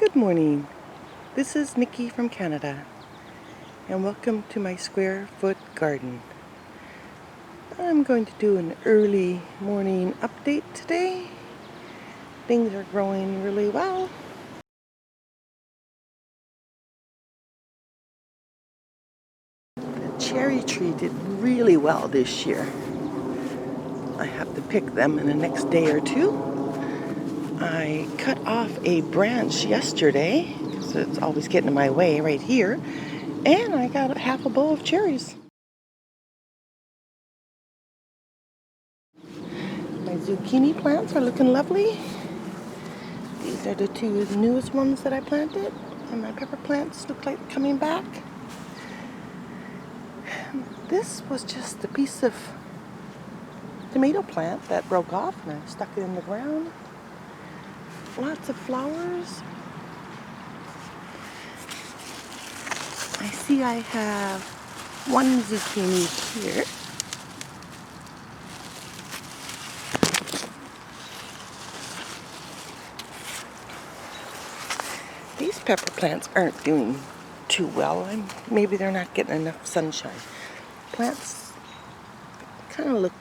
Good morning. This is Niky from Canada, and welcome to my square foot garden. I'm going to do an early morning update today. Things are growing really well. The cherry tree did really well this year. I have to pick them in the next day or two. I cut off a branch yesterday, so it's always getting in my way right here, and I got half a bowl of cherries. My zucchini plants are looking lovely. These are the two newest ones that I planted, and my pepper plants look like coming back. This was just a piece of tomato plant that broke off, and I stuck it in the ground. Lots of flowers. I see I have one zucchini here. These pepper plants aren't doing too well, and maybe they're not getting enough sunshine. Plants kind of look,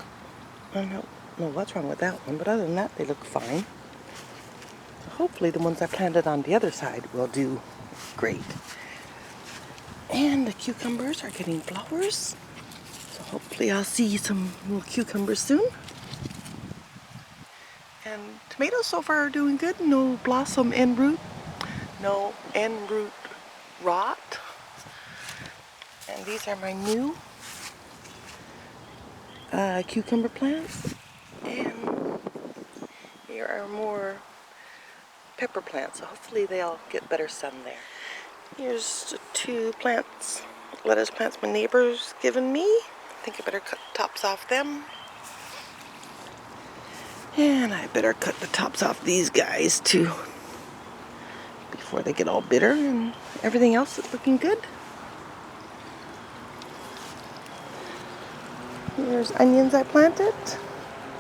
I don't know what's wrong with that one, but other than that, they look fine. So hopefully the ones I planted on the other side will do great. And the cucumbers are getting flowers, so hopefully I'll see some little cucumbers soon. And tomatoes so far are doing good. No blossom end root, no end root rot. And these are my new cucumber plants. And here are more pepper plants, so hopefully they'll get better sun there. Here's two plants, lettuce plants my neighbor's given me. I think I better cut the tops off them. And I better cut the tops off these guys too before they get all bitter, and everything else is looking good. Here's onions I planted.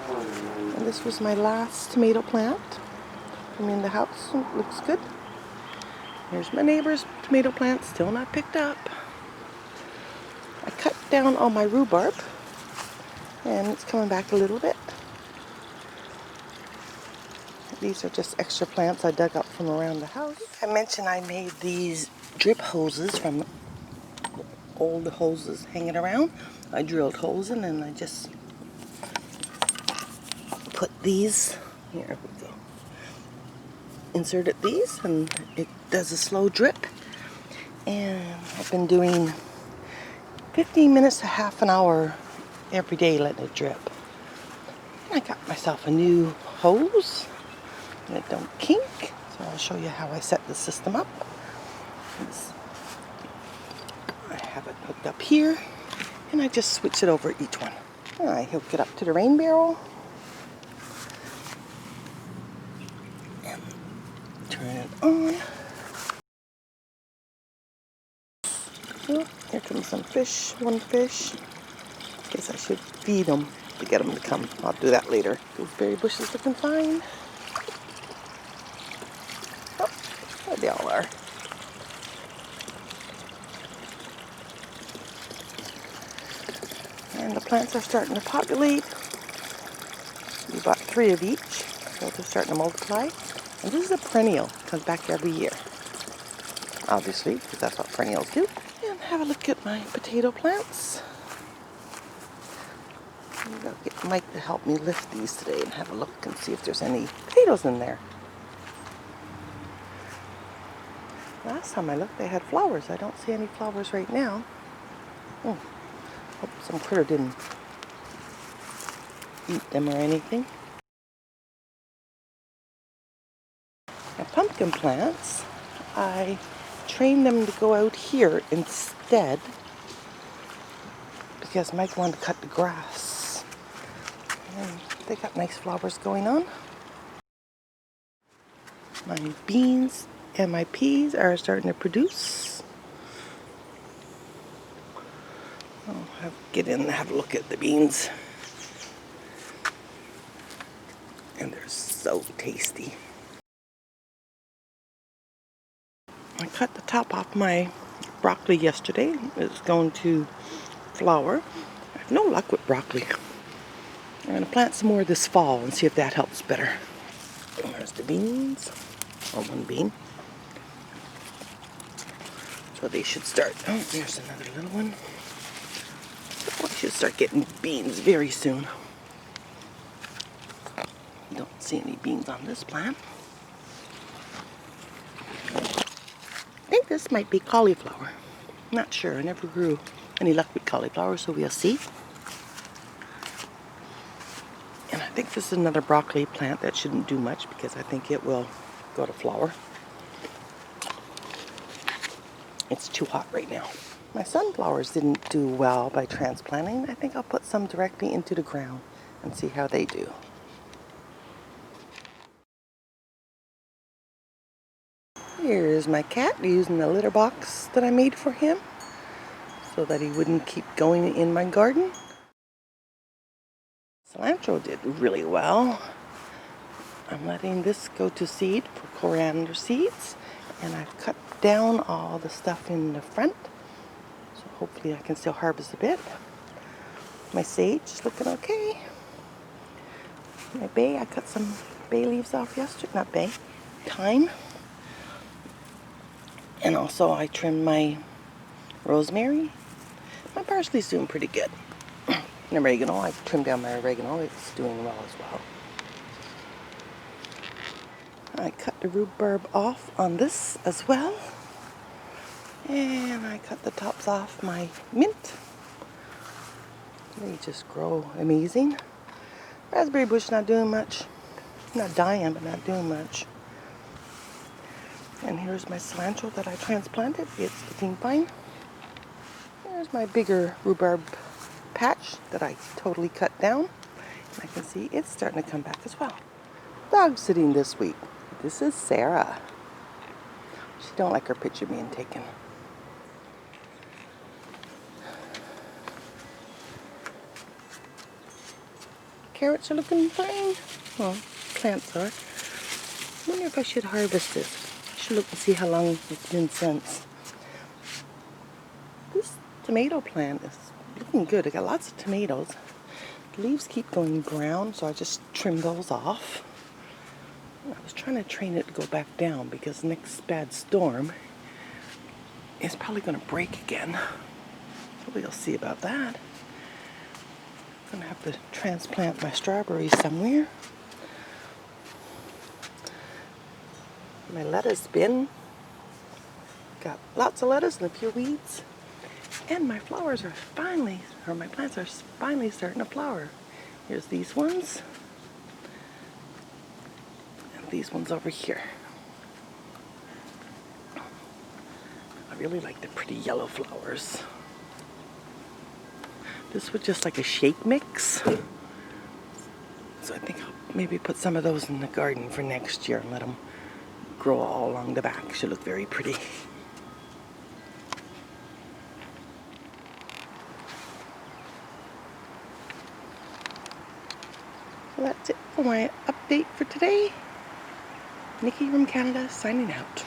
And this was my last tomato plant from in the house. It looks good. Here's my neighbor's tomato plant, still not picked up. I cut down all my rhubarb, and it's coming back a little bit. These are just extra plants I dug up from around the house. I mentioned I made these drip hoses from old hoses hanging around. I drilled holes in and I just put these, here we go, inserted these, and it does a slow drip. And I've been doing 15 minutes to half an hour every day letting it drip. I got myself a new hose and it don't kink, so I'll show you how I set the system up. I have it hooked up here, and I just switch it over each one. And I hook it up to the rain barrel and turn it on. So here comes some fish, one fish. Guess I should feed them to get them to come. I'll do that later. These berry bushes looking fine. Oh, there they all are. And the plants are starting to populate. We bought 3 of each, so they're starting to multiply. And this is a perennial, comes back every year. Obviously, because that's what perennials do. And have a look at my potato plants. I'll get Mike to help me lift these today and have a look and see if there's any potatoes in there. Last time I looked, they had flowers. I don't see any flowers right now. Oh, hope some critter didn't eat them or anything. Now, pumpkin plants, I trained them to go out here instead because Mike wanted to cut the grass. And they got nice flowers going on. My beans and my peas are starting to produce. I'll get in and have a look at the beans. And they're so tasty. I cut the top off my broccoli yesterday. It's going to flower. I have no luck with broccoli. I'm going to plant some more this fall and see if that helps better. And there's the beans, or one bean. So they should start. Oh, there's another little one. So I should start getting beans very soon. Don't see any beans on this plant. I think this might be cauliflower. Not sure. I never grew any luck with cauliflower, so we'll see. And I think this is another broccoli plant that shouldn't do much because I think it will go to flower. It's too hot right now. My sunflowers didn't do well by transplanting. I think I'll put some directly into the ground and see how they do. Here's my cat using the litter box that I made for him so that he wouldn't keep going in my garden. Cilantro did really well. I'm letting this go to seed for coriander seeds, and I've cut down all the stuff in the front, so hopefully I can still harvest a bit. My sage is looking okay. My bay, I cut some bay leaves off yesterday, not bay, thyme. And also I trimmed my rosemary. My parsley's doing pretty good. And oregano, I trimmed down my oregano, it's doing well as well. I cut the rhubarb off on this as well. And I cut the tops off my mint. They just grow amazing. Raspberry bush not doing much. Not dying, but not doing much. And here's my cilantro that I transplanted. It's looking fine. Here's my bigger rhubarb patch that I totally cut down. And I can see it's starting to come back as well. Dog sitting this week. This is Sarah. She don't like her picture being taken. Carrots are looking fine. Well, plants are. I wonder if I should harvest this. I should look and see how long it's been since. This tomato plant is looking good. I got lots of tomatoes. The leaves keep going brown, so I just trimmed those off. I was trying to train it to go back down because next bad storm is probably going to break again. So we'll see about that. I'm going to have to transplant my strawberries somewhere. My lettuce bin. Got lots of lettuce and a few weeds. And my flowers are finally, or my plants are finally starting to flower. Here's these ones. And these ones over here. I really like the pretty yellow flowers. This was just like a shake mix. So I think I'll maybe put some of those in the garden for next year and let them grow all along the back. Should look very pretty. Well, that's it for my update for today. Niky from Canada signing out.